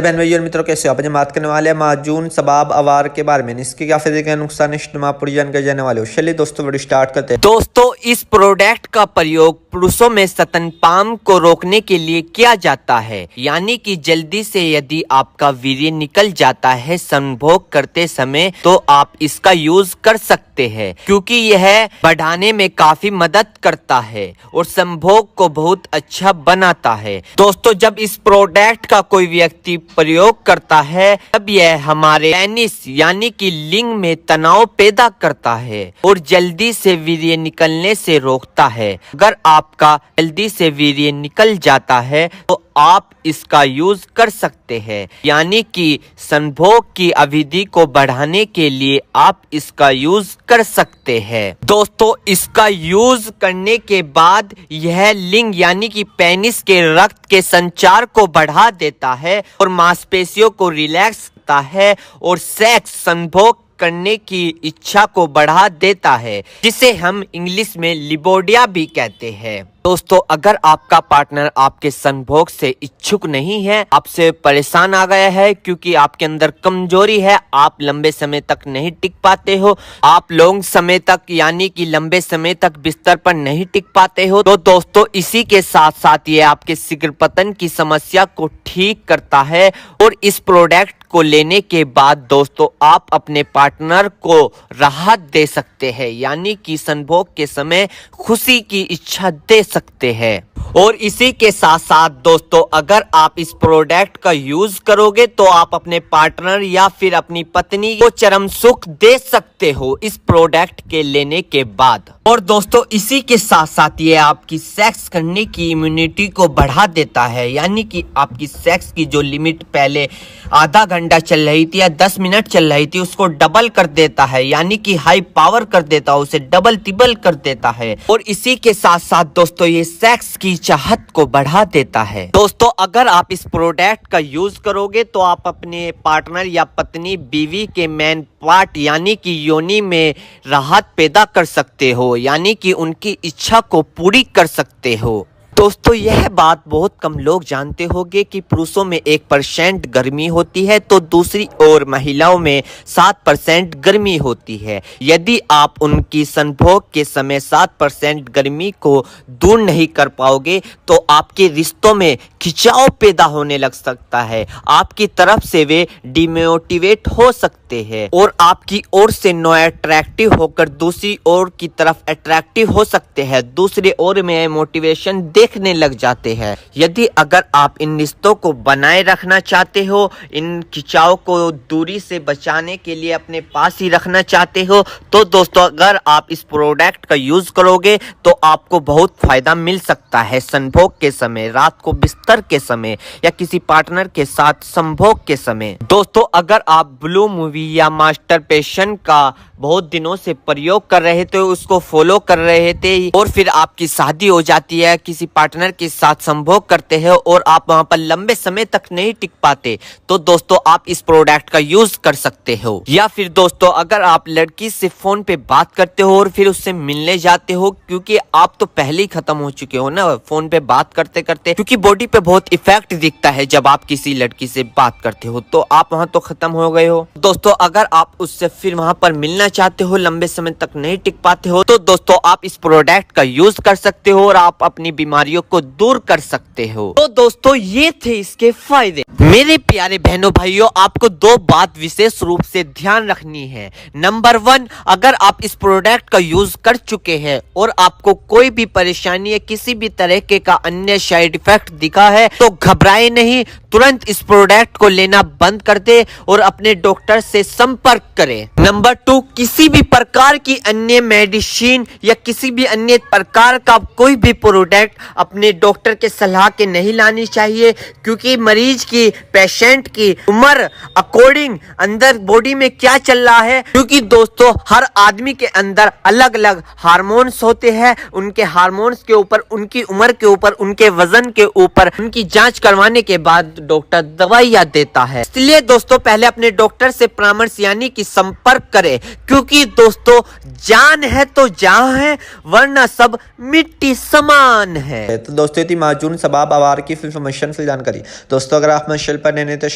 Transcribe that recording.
बहन भाइयों और मित्रों, कैसे हो आप? आज हम बात करने वाले हैं माजून सबाब अवार के बारे में। इसके क्या फायदे क्या नुकसान आप पूरी जानकारी जानने वाले हो। चलिए दोस्तों वीडियो स्टार्ट करते हैं। दोस्तों, इस प्रोडक्ट का प्रयोग पुरुषों में स्तनपान को रोकने के लिए किया जाता है, यानी कि जल्दी से यदि आपका वीर्य निकल जाता है संभोग करते समय तो आप इसका यूज कर सकते हैं, क्योंकि यह बढ़ाने में काफी मदद करता है और संभोग को बहुत अच्छा बनाता है। दोस्तों, जब इस प्रोडक्ट का कोई व्यक्ति प्रयोग करता है तब यह हमारे पेनिस यानी कि लिंग में तनाव पैदा करता है और जल्दी से वीर्य निकलने से रोकता है। अगर आपका जल्दी से वीर्य निकल जाता है तो आप इसका यूज कर सकते हैं, यानी कि संभोग की अवधि को बढ़ाने के लिए आप इसका यूज कर सकते हैं। दोस्तों, इसका यूज करने के बाद यह लिंग यानी कि पेनिस के रक्त के संचार को बढ़ा देता है और मांसपेशियों को रिलैक्स करता है और सेक्स संभोग करने की इच्छा को बढ़ा देता है, जिसे हम इंग्लिश में लिबोडिया भी कहते हैं। दोस्तों, अगर आपका पार्टनर आपके संभोग से इच्छुक नहीं है, आपसे परेशान आ गया है क्योंकि आपके अंदर कमजोरी है, आप लंबे समय तक नहीं टिक पाते हो, आप लॉन्ग समय तक यानी कि लंबे समय तक बिस्तर पर नहीं टिक पाते हो, तो दोस्तों इसी के साथ साथ ये आपके शीघ्र पतन की समस्या को ठीक करता है। और इस प्रोडक्ट को लेने के बाद दोस्तों आप अपने पार्टनर को राहत दे सकते हैं, यानी कि संभोग के समय खुशी की इच्छा दे सकते हैं। और इसी के साथ साथ दोस्तों, अगर आप इस प्रोडक्ट का यूज करोगे तो आप अपने पार्टनर या फिर अपनी पत्नी को चरम सुख दे सकते हो इस प्रोडक्ट के लेने के बाद। और दोस्तों, इसी के साथ साथ ये आपकी सेक्स करने की इम्यूनिटी को बढ़ा देता है, यानी कि आपकी सेक्स की जो लिमिट पहले आधा घंटा चल रही थी या 10 मिनट चल रही थी उसको डबल कर देता है, यानी कि हाई पावर कर देता है, उसे डबल तिबल कर देता है। और इसी के साथ साथ दोस्तों ये सेक्स की चाहत को बढ़ा देता है। दोस्तों, अगर आप इस प्रोडक्ट का यूज करोगे तो आप अपने पार्टनर या पत्नी बीवी के मेन पार्ट यानी कि योनि में राहत पैदा कर सकते हो, यानी कि उनकी इच्छा को पूरी कर सकते हो। दोस्तों, यह बात बहुत कम लोग जानते होंगे कि पुरुषों में 1% गर्मी होती है तो दूसरी ओर महिलाओं में 7% गर्मी होती है। यदि आप उनकी संभोग के समय 7% गर्मी को दूर नहीं कर पाओगे तो आपके रिश्तों में खिंचाव पैदा होने लग सकता है, आपकी तरफ से वे डिमोटिवेट हो सकते हैं और आपकी ओर से नो अट्रैक्टिव होकर दूसरी ओर की तरफ अट्रैक्टिव हो सकते हैं, दूसरी ओर में मोटिवेशन देखने लग जाते हैं। यदि अगर आप इन रिश्तों को बनाए रखना चाहते हो, इन खिंचाव को दूरी से बचाने के लिए अपने पास ही रखना चाहते हो, तो दोस्तों अगर आप इस प्रोडक्ट का यूज करोगे तो आपको बहुत फायदा मिल सकता है संभोग के समय, रात को बिस्तर के समय या किसी पार्टनर के साथ संभोग के समय। दोस्तों, अगर आप ब्लू मूवी या मास्टरबेशन का बहुत दिनों से प्रयोग कर रहे थे, उसको फॉलो कर रहे थे और फिर आपकी शादी हो जाती है, किसी पार्टनर के साथ संभोग करते हैं और आप वहां पर लंबे समय तक नहीं टिक पाते, तो दोस्तों आप इस प्रोडक्ट का यूज कर सकते हो। या फिर दोस्तों, अगर आप लड़की से फोन पे बात करते हो और फिर उससे मिलने जाते हो, क्योंकि आप तो पहले ही खत्म हो चुके हो ना फोन पे बात करते करते, क्योंकि बॉडी पे बहुत इफेक्ट दिखता है जब आप किसी लड़की से बात करते हो, तो आप वहां तो खत्म हो गए हो। दोस्तों, अगर आप उससे फिर वहां पर मिलना चाहते हो, लंबे समय तक नहीं टिक पाते हो, तो दोस्तों आप इस प्रोडक्ट का यूज कर सकते हो और आप अपनी बीमारियों को दूर कर सकते हो। तो दोस्तों ये थे इसके फायदे। मेरे प्यारे बहनों भाइयों, आपको 2 बात विशेष रूप से ध्यान रखनी है। नंबर 1, अगर आप इस प्रोडक्ट का यूज कर चुके हैं और आपको कोई भी परेशानी या किसी भी तरह के का अन्य साइड इफेक्ट दिखा है तो घबराए नहीं, तुरंत इस प्रोडक्ट को लेना बंद कर दे और अपने डॉक्टर से संपर्क करें। नंबर 2, किसी भी प्रकार की अन्य मेडिसिन या किसी भी अन्य प्रकार का कोई भी प्रोडक्ट अपने डॉक्टर के सलाह के नहीं लानी चाहिए, क्योंकि मरीज की, पेशेंट की उम्र अकॉर्डिंग अंदर बॉडी में क्या चल रहा है, क्योंकि दोस्तों हर आदमी के अंदर अलग अलग हार्मोन्स होते हैं, उनके हार्मोन्स के ऊपर, उनकी उम्र के ऊपर, उनके वजन के ऊपर उनकी जांच करवाने के बाद डॉक्टर दवाइयां देता है। इसलिए दोस्तों पहले अपने डॉक्टर से परामर्श यानी कि संपर्क करें, क्योंकि दोस्तों जान है तो जहां है, वरना सब मिट्टी समान है। तो दोस्तों माजून सबाब अवार की इंफॉर्मेशन जानकारी। दोस्तों अगर आप मेरे चैनल पर नए तो